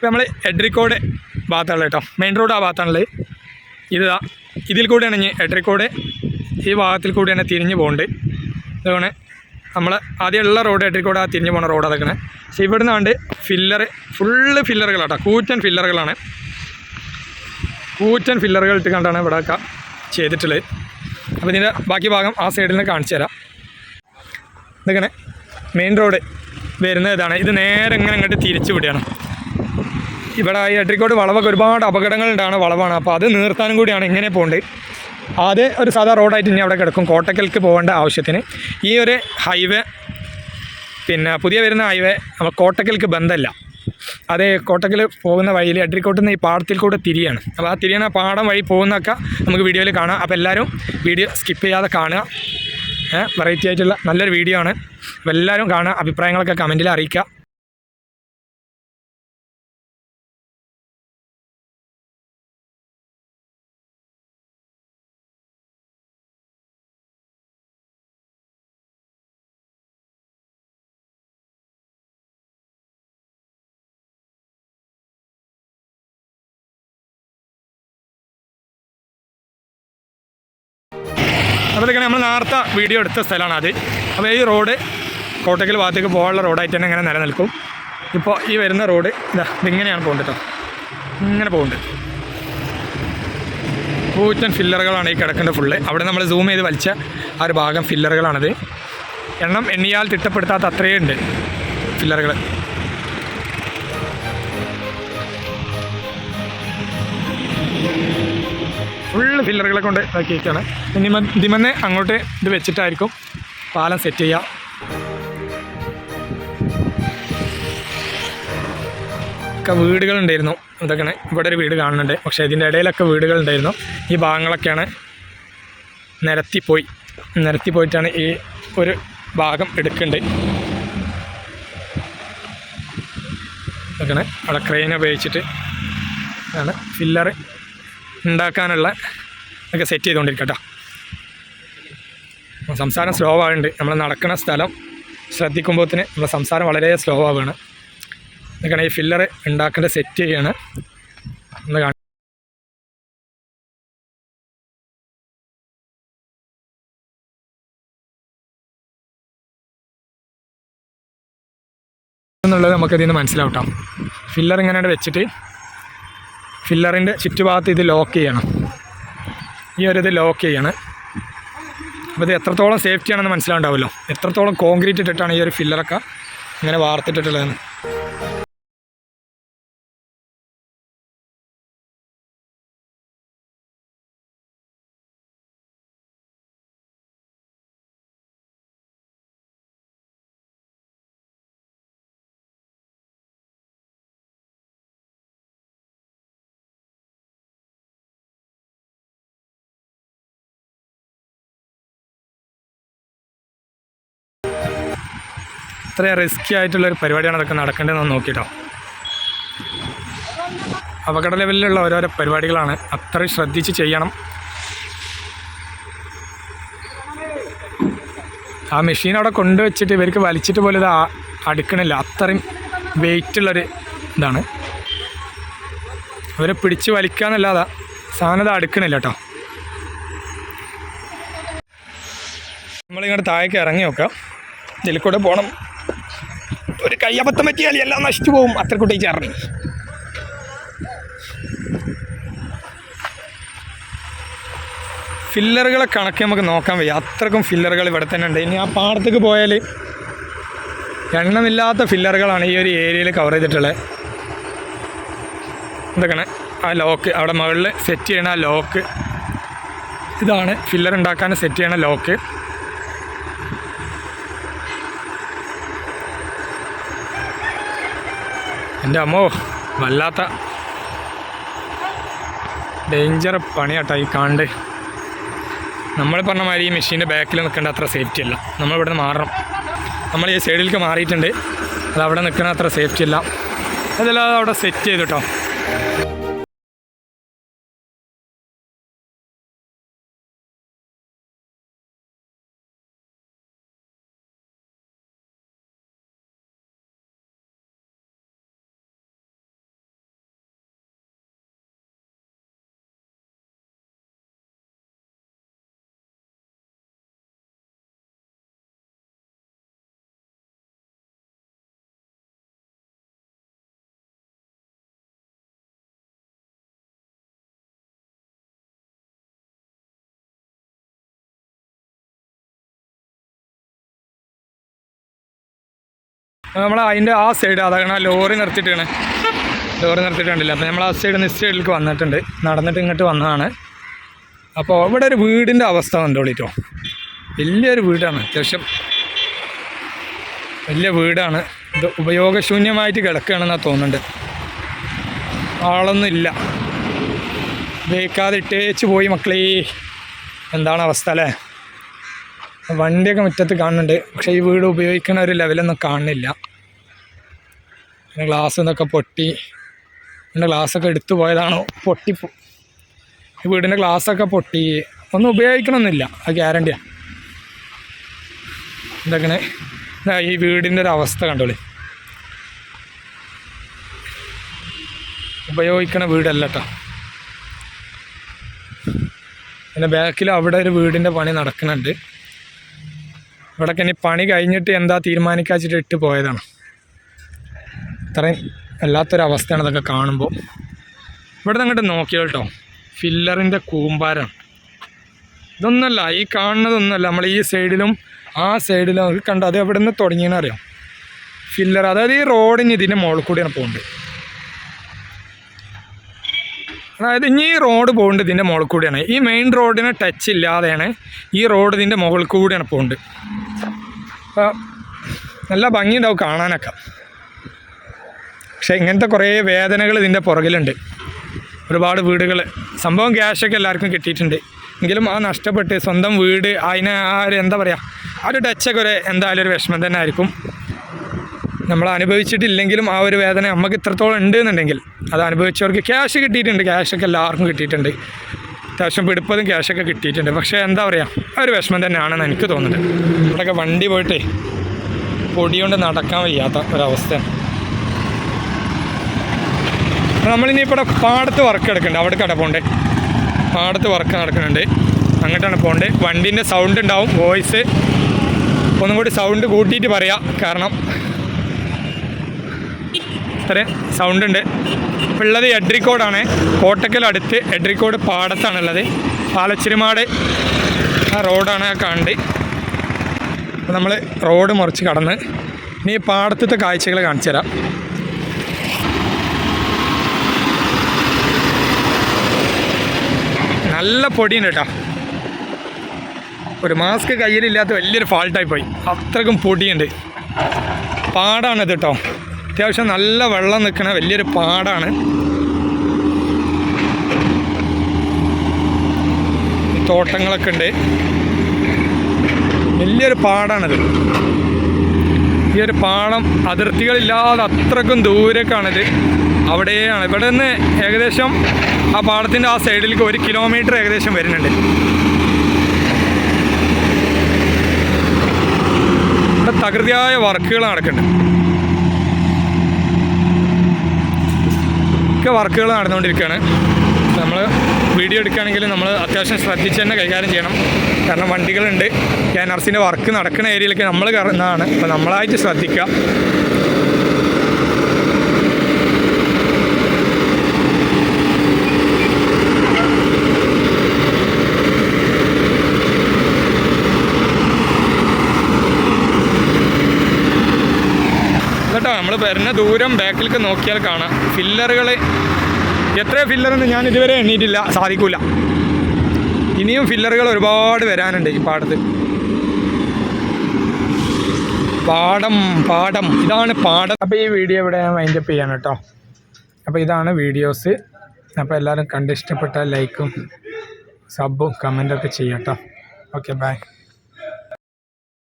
ഇപ്പോൾ നമ്മൾ എഡ്രിക്കോട് ഭാഗത്തുള്ളത് കേട്ടോ, മെയിൻ റോഡ് ആ ഭാഗത്താണുള്ളത്. ഇതിൽ കൂടെയാണ് ഇനി എഡ്രിക്കോട് ഈ ഭാഗത്തിൽ കൂടെയാണ് തിരിഞ്ഞ് പോകുന്നുണ്ട്. അതുകൊണ്ട് നമ്മൾ ആദ്യമുള്ള റോഡ് എഡ്രിക്കോട് ആ തിരിഞ്ഞ് പോകുന്ന റോഡ് അതൊക്കെ. പക്ഷേ ഇവിടെ നിന്നാണ്ട് ഫുള്ള് ഫില്ലറുകളാട്ടോ, കൂറ്റൻ ഫില്ലറുകളാണ്. കൂറ്റൻ ഫില്ലറുകൾ ഇട്ട് കണ്ടാണ് ഇവിടെ ഒക്കെ ചെയ്തിട്ടുള്ളത്. അപ്പോൾ ഇതിൻ്റെ ബാക്കി ഭാഗം ആ സൈഡിൽ നിന്ന് കാണിച്ചു തരാം. ഇതൊക്കെ മെയിൻ റോഡ് വരുന്നത് ഇതാണ്. ഇത് നേരെ ഇങ്ങനെ ഇങ്ങോട്ട് തിരിച്ചു വിടുകയാണ്. ഇവിടെ ഈ എഡ്രിക്കോട് വളവൊക്കെ ഒരുപാട് അപകടങ്ങളുണ്ടാണ് വളവാണ്. അപ്പോൾ അത് നിർത്താനും കൂടിയാണ് ഇങ്ങനെ പോകേണ്ടത്. അത് ഒരു സാധാ റോഡായിട്ട് ഇനി അവിടെ കിടക്കും കോട്ടക്കൽക്ക് പോകേണ്ട ആവശ്യത്തിന്. ഈ ഒരു ഹൈവേ പിന്നെ പുതിയ വരുന്ന ഹൈവേ നമ്മൾ കോട്ടക്കൽക്ക് ബന്ധമല്ല. അത് കോട്ടക്കൽ പോകുന്ന വഴിയിൽ എഡ്രിക്കോട്ടിൽ നിന്ന് ഈ പാടത്തിൽ കൂടെ തിരിയാണ്. അപ്പോൾ ആ തിരിയണ പാടം വഴി പോകുന്നതൊക്കെ നമുക്ക് വീഡിയോയിൽ കാണാം. അപ്പോൾ എല്ലാവരും വീഡിയോ സ്കിപ്പ് ചെയ്യാതെ കാണുക. വെറൈറ്റി ആയിട്ടുള്ള നല്ലൊരു വീഡിയോ ആണ്. അപ്പോൾ എല്ലാവരും കാണുക, അഭിപ്രായങ്ങളൊക്കെ കമൻറ്റിൽ അറിയിക്കുക. അതുപോലെ നമ്മൾ നേരത്തെ വീഡിയോ എടുത്ത സ്ഥലമാണ് അത്. അപ്പോൾ ഈ റോഡ് കോട്ടക്കൽ ഭാഗത്തേക്ക് പോകാനുള്ള റോഡായിട്ട് തന്നെ ഇങ്ങനെ നിലനിൽക്കും. ഇപ്പോൾ ഈ വരുന്ന റോഡ് ഇതിങ്ങനെയാണ് പോകുന്നത് കേട്ടോ, ഇങ്ങനെ പോകുന്നുണ്ട്. കൂറ്റൻ ഫില്ലറുകളാണ് ഈ കിടക്കേണ്ടത് ഫുള്ള്. അവിടെ നമ്മൾ സൂം ചെയ്ത് വലിച്ച ആ ഒരു ഭാഗം ഫില്ലറുകളാണത്. എണ്ണം എണ്ണിയാൽ തിട്ടപ്പെടുത്താത്ത അത്രയേ ഉണ്ട് ഫില്ലറുകൾ. ഫുള്ള് ഫില്ലറുകളെ കൊണ്ട് ഇതാക്കിയേക്കാണ്. ഇതിമന്നെ അങ്ങോട്ട് ഇത് വെച്ചിട്ടായിരിക്കും പാലം സെറ്റ് ചെയ്യുക. ഒക്കെ വീടുകളുണ്ടായിരുന്നു. ഇതൊക്കെ ഇവിടെ ഒരു വീട് കാണുന്നുണ്ട്. പക്ഷേ ഇതിൻ്റെ ഇടയിലൊക്കെ വീടുകളുണ്ടായിരുന്നു. ഈ ഭാഗങ്ങളൊക്കെയാണ് നിരത്തിപ്പോയിട്ടാണ് ഈ ഒരു ഭാഗം എടുക്കേണ്ടത്. ഇതൊക്കെ അവിടെ ക്രെയിൻ ഉപയോഗിച്ചിട്ട് ആണ് ഫില്ലറ് ഉണ്ടാക്കാനുള്ള ഒക്കെ സെറ്റ് ചെയ്തുകൊണ്ടിരിക്കട്ടോ. സംസാരം സ്ലോ ആവുന്നുണ്ട്. നമ്മൾ നടക്കുന്ന സ്ഥലം ശ്രദ്ധിക്കുമ്പോഴത്തിന് നമ്മുടെ സംസാരം വളരെ സ്ലോ ആവുകയാണ്. ഇതൊക്കെയാണ് ഈ ഫില്ലർ ഉണ്ടാക്കേണ്ട സെറ്റ് ചെയ്യാണ്. ഒന്ന് കാണാം എന്നുള്ളത് നമുക്കതിൽ നിന്ന് മനസ്സിലാവട്ടോ. ഫില്ലർ ഇങ്ങനെ വെച്ചിട്ട് ഫില്ലറിൻ്റെ ചുറ്റുഭാഗത്ത് ഇത് ലോക്ക് ചെയ്യണം. ഈ ഒരു ഇത് ലോക്ക് ചെയ്യണം. അപ്പോൾ ഇത് എത്രത്തോളം സേഫ്റ്റിയാണെന്ന് മനസ്സിലാവുണ്ടാവുമല്ലോ. എത്രത്തോളം കോൺക്രീറ്റ് ഇട്ടിട്ടാണ് ഈ ഒരു ഫില്ലറൊക്കെ ഇങ്ങനെ വാർത്തിട്ടിട്ടുള്ളതെന്ന്. അത്രയും റിസ്ക്കി ആയിട്ടുള്ളൊരു പരിപാടിയാണ് അതൊക്കെ നടക്കേണ്ടതെന്ന് നോക്കിയിട്ടോ. അപകട ലെവലിലുള്ള ഓരോരോ പരിപാടികളാണ്. അത്രയും ശ്രദ്ധിച്ച് ചെയ്യണം. ആ മെഷീൻ അവിടെ കൊണ്ടുവച്ചിട്ട് ഇവർക്ക് വലിച്ചിട്ട് പോലും ഇത് അടുക്കണില്ല. അത്രയും വെയിറ്റുള്ളൊരു ഇതാണ്. അവരെ പിടിച്ച് വലിക്കാന്നല്ലാതെ സാധനം ഇത് അടുക്കണില്ല കേട്ടോ. നമ്മളിങ്ങോട്ട് താഴേക്ക് ഇറങ്ങി നോക്കാം. ഇതിൽ കൂടെ പോകണം. ഒരു കയ്യബദ്ധം പറ്റിയാൽ എല്ലാം നശിച്ചു പോകും. അത്ര കുട്ടി ചേർന്ന് ഫില്ലറുകളെ കണക്ക് നമുക്ക് നോക്കാൻ വയ്യ. അത്രക്കും ഫില്ലറുകൾ ഇവിടെ തന്നെ ഉണ്ട്. ഇനി ആ പാടത്തേക്ക് പോയാൽ എണ്ണമില്ലാത്ത ഫില്ലറുകളാണ് ഈ ഒരു ഏരിയയിൽ കവർ ചെയ്തിട്ടുള്ളത്. ഇതൊക്കെയാണ് ആ ലോക്ക് അവിടെ മുകളിൽ സെറ്റ് ചെയ്യണ ആ ലോക്ക്. ഇതാണ് ഫില്ലർ ഉണ്ടാക്കാൻ സെറ്റ് ചെയ്യണ ലോക്ക്. എൻ്റെ അമ്മോ, വല്ലാത്ത ഡേഞ്ചർ പണിയാട്ടോ ഈ കാണ്ട്. നമ്മൾ പറഞ്ഞ മാതിരി ഈ മെഷീൻ്റെ ബാക്കിൽ നിൽക്കേണ്ട അത്ര സേഫ്റ്റി അല്ല. നമ്മളിവിടെ നിന്ന് മാറണം. നമ്മൾ ഈ സൈഡിലേക്ക് മാറിയിട്ടുണ്ട്. അത് അവിടെ നിൽക്കുന്ന അത്ര സേഫ്റ്റി അല്ല. അതെല്ലാം അവിടെ സെറ്റ് ചെയ്തിട്ടോ. നമ്മൾ അതിൻ്റെ ആ സൈഡ് അതാണ് ലോറി നിർത്തിയിട്ടാണ്, ലോറി നിർത്തിയിട്ടുണ്ടല്ലോ. അപ്പോൾ നമ്മൾ ആ സൈഡിൽ നിന്ന് സൈഡിലേക്ക് വന്നിട്ടുണ്ട്, നടന്നിട്ട് ഇങ്ങോട്ട് വന്നതാണ്. അപ്പോൾ ഇവിടെ ഒരു വീടിൻ്റെ അവസ്ഥ കണ്ടോളിട്ടോ. വലിയൊരു വീടാണ്, അത്യാവശ്യം വലിയ വീടാണ്. ഇത് ഉപയോഗശൂന്യമായിട്ട് കിടക്കുകയാണെന്നാണ് തോന്നുന്നുണ്ട്. ആളൊന്നും ഇല്ല, ഉപയോഗിക്കാതെ ഇട്ടേച്ച് പോയി മക്കളേ. എന്താണ് അവസ്ഥ അല്ലേ? വണ്ടിയൊക്കെ മുറ്റത്ത് കാണുന്നുണ്ട്, പക്ഷേ ഈ വീട് ഉപയോഗിക്കുന്ന ഒരു ലെവലൊന്നും കാണുന്നില്ല. പിന്നെ ഗ്ലാസ് എന്നൊക്കെ പൊട്ടി, എൻ്റെ ഗ്ലാസ്സൊക്കെ എടുത്തു പോയതാണോ, ഈ വീടിൻ്റെ ഗ്ലാസ്സൊക്കെ പൊട്ടി. ഒന്നും ഉപയോഗിക്കണമെന്നില്ല, അത് ഗ്യാരണ്ടിയാണ്. എന്തൊക്കെ ഈ വീടിൻ്റെ ഒരു അവസ്ഥ കണ്ടോളി. ഉപയോഗിക്കണ വീടല്ല കേട്ടോ. പിന്നെ ബാക്കിൽ അവിടെ ഒരു വീടിൻ്റെ പണി നടക്കുന്നുണ്ട്. ഇവിടെയൊക്കെ ഇനി പണി കഴിഞ്ഞിട്ട് എന്താ തീരുമാനിക്കാച്ചിട്ട് ഇട്ട് പോയതാണ്. ഇത്രയും വല്ലാത്തൊരവസ്ഥയാണ് ഇതൊക്കെ കാണുമ്പോൾ. ഇവിടെ നിന്ന് അങ്ങോട്ട് നോക്കിയാൽ കേട്ടോ, ഫില്ലറിൻ്റെ കൂമ്പാരാണ്. ഇതൊന്നുമല്ല, ഈ കാണുന്നതൊന്നുമല്ല. നമ്മൾ ഈ സൈഡിലും ആ സൈഡിലും കണ്ടോ, അത് എവിടെ നിന്ന് തുടങ്ങിയെന്ന് അറിയാം. ഫില്ലർ, അതായത് ഈ റോഡിന് ഇതിൻ്റെ മുകളിൽ കൂടിയാണ് പോകുന്നത്. അതായത് ഇനി ഈ റോഡ് പോകുന്നത് ഇതിൻ്റെ മുകളിൽ കൂടിയാണ്. ഈ മെയിൻ റോഡിന് ടച്ച് ഇല്ലാതെയാണ് ഈ റോഡ് ഇതിൻ്റെ മുകളിൽ കൂടിയാണ് പോകുന്നത്. അപ്പോൾ നല്ല ഭംഗിയുണ്ടാവും കാണാനൊക്കെ. പക്ഷേ ഇങ്ങനത്തെ കുറേ വേദനകൾ ഇതിൻ്റെ പുറകിലുണ്ട്. ഒരുപാട് വീടുകൾ, സംഭവം ക്യാഷൊക്കെ എല്ലാവർക്കും കിട്ടിയിട്ടുണ്ട്, എങ്കിലും ആ നഷ്ടപ്പെട്ട് സ്വന്തം വീട് അതിനെ ആ ഒരു എന്താ പറയുക, ആ ഒരു ടച്ചൊക്കെ ഒരു എന്തായാലും ഒരു വിഷമം തന്നെ ആയിരിക്കും. നമ്മൾ അനുഭവിച്ചിട്ടില്ലെങ്കിലും ആ ഒരു വേദന നമുക്ക് ഇത്രത്തോളം ഉണ്ട് എന്നുണ്ടെങ്കിൽ അത് അനുഭവിച്ചവർക്ക് ക്യാഷ് കിട്ടിയിട്ടുണ്ട്. ക്യാഷൊക്കെ എല്ലാവർക്കും കിട്ടിയിട്ടുണ്ട്, അത്യാവശ്യം പിടിപ്പതും ക്യാഷൊക്കെ കിട്ടിയിട്ടുണ്ട്. പക്ഷേ എന്താ പറയുക, ആ ഒരു വിഷമം തന്നെയാണെന്ന് എനിക്ക് തോന്നുന്നത്. ഇവിടെയൊക്കെ വണ്ടി പോയിട്ട് പൊടി കൊണ്ട് നടക്കാൻ വയ്യാത്ത ഒരവസ്ഥയാണ്. നമ്മളിനി ഇവിടെ പാടത്ത് വർക്ക് എടുക്കുന്നുണ്ട്, അവിടെ കട പോകണ്ടേ, പാടത്ത് വർക്ക് നടക്കുന്നുണ്ട്, അങ്ങോട്ടാണ് പോകേണ്ടത്. വണ്ടീൻ്റെ സൗണ്ട് ഉണ്ടാവും, വോയിസ് ഒന്നും കൂടി സൗണ്ട് കൂട്ടിയിട്ട് പറയാം, കാരണം ഇത്രയും സൗണ്ട് ഉണ്ട്. ഇപ്പോൾ ഉള്ളത് എഡ്രിക്കോടാണ്, കോട്ടക്കൽ അടുത്ത് എഡ്രിക്കോട് പാടത്താണുള്ളത്. പാലച്ചിരിമാട് ആ റോഡാണ് കാണേണ്ടത്. അപ്പോൾ നമ്മൾ റോഡ് മുറിച്ച് കടന്ന് ഇനി പാടത്തത്തെ കാഴ്ചകൾ കാണിച്ചു തരാം. നല്ല പൊടിയുണ്ട് കേട്ടോ. ഒരു മാസ്ക് കയ്യിലില്ലാത്ത വലിയൊരു ഫാൾട്ടായി പോയി, അത്രക്കും പൊടിയുണ്ട്. പാടാണിത് കേട്ടോ, അത്യാവശ്യം നല്ല വെള്ളം നിൽക്കുന്ന വലിയൊരു പാടാണ്. തോട്ടങ്ങളൊക്കെ ഉണ്ട്, വലിയൊരു പാടാണിത്. ഈ ഒരു പാടം അതിർത്തികളില്ലാതെ അത്രക്കും ദൂരേക്കാണിത്. അവിടെയാണ്, ഇവിടെ നിന്ന് ഏകദേശം ആ പാടത്തിൻ്റെ ആ സൈഡിലേക്ക് 1 കിലോമീറ്റർ ഏകദേശം വരുന്നുണ്ട്. ഇവിടെ തകൃതിയായ വർക്കുകൾ നടക്കുന്നുണ്ട്, ഒക്കെ വർക്കുകൾ നടന്നുകൊണ്ടിരിക്കുകയാണ്. നമ്മൾ വീഡിയോ എടുക്കുകയാണെങ്കിൽ നമ്മൾ അത്യാവശ്യം ശ്രദ്ധിച്ച് തന്നെ കൈകാര്യം ചെയ്യണം, കാരണം വണ്ടികളുണ്ട്. KNRCൻ്റെ വർക്ക് നടക്കുന്ന ഏരിയയിലേക്ക് നമ്മൾ കയറുന്നതാണ്, അപ്പോൾ നമ്മളായിട്ട് ശ്രദ്ധിക്കുക. കേട്ടോ, നമ്മൾ വരുന്ന ദൂരം ബാക്കിലേക്ക് നോക്കിയാൽ കാണാം ഫില്ലറുകൾ. എത്രയോ ഫില്ലറെന്ന് ഞാൻ ഇതുവരെ എണ്ണീറ്റില്ല, സാധിക്കില്ല. ഇനിയും ഫില്ലറുകൾ ഒരുപാട് വരാനുണ്ട് ഈ പാടത്ത്. പാടം ഇതാണ് പാടം. അപ്പോൾ ഈ വീഡിയോ ഇവിടെ ഞാൻ വൈൻഡപ്പ് ചെയ്യാണ് കേട്ടോ. അപ്പോൾ ഇതാണ് വീഡിയോസ്. അപ്പോൾ എല്ലാവരും കണ്ട് ഇഷ്ടപ്പെട്ടാൽ ലൈക്കും സബും കമൻറ്റൊക്കെ ചെയ്യാം കേട്ടോ. Okay, by.